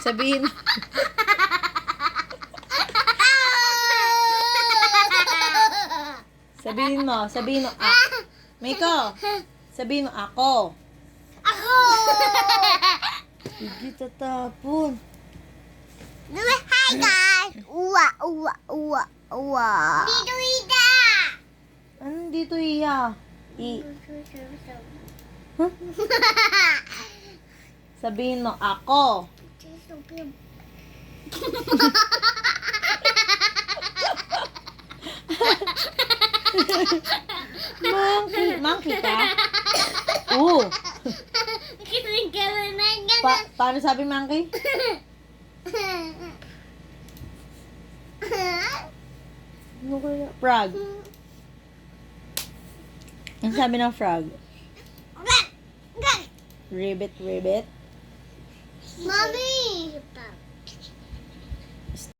Sabihin. Sabihin mo, Miko, sabihin mo, ako. Ako! Hindi tatapon. Hi guys! Uwa, uwa, uwa, uwa. Dito ida! Anong dito, Iya? Huh? Sabihin mo, ako. Monkey ka? Oo. Paano sabi monkey? Ano kaya? Frog. Ano sabi ng frog? Ribbit, ribbit.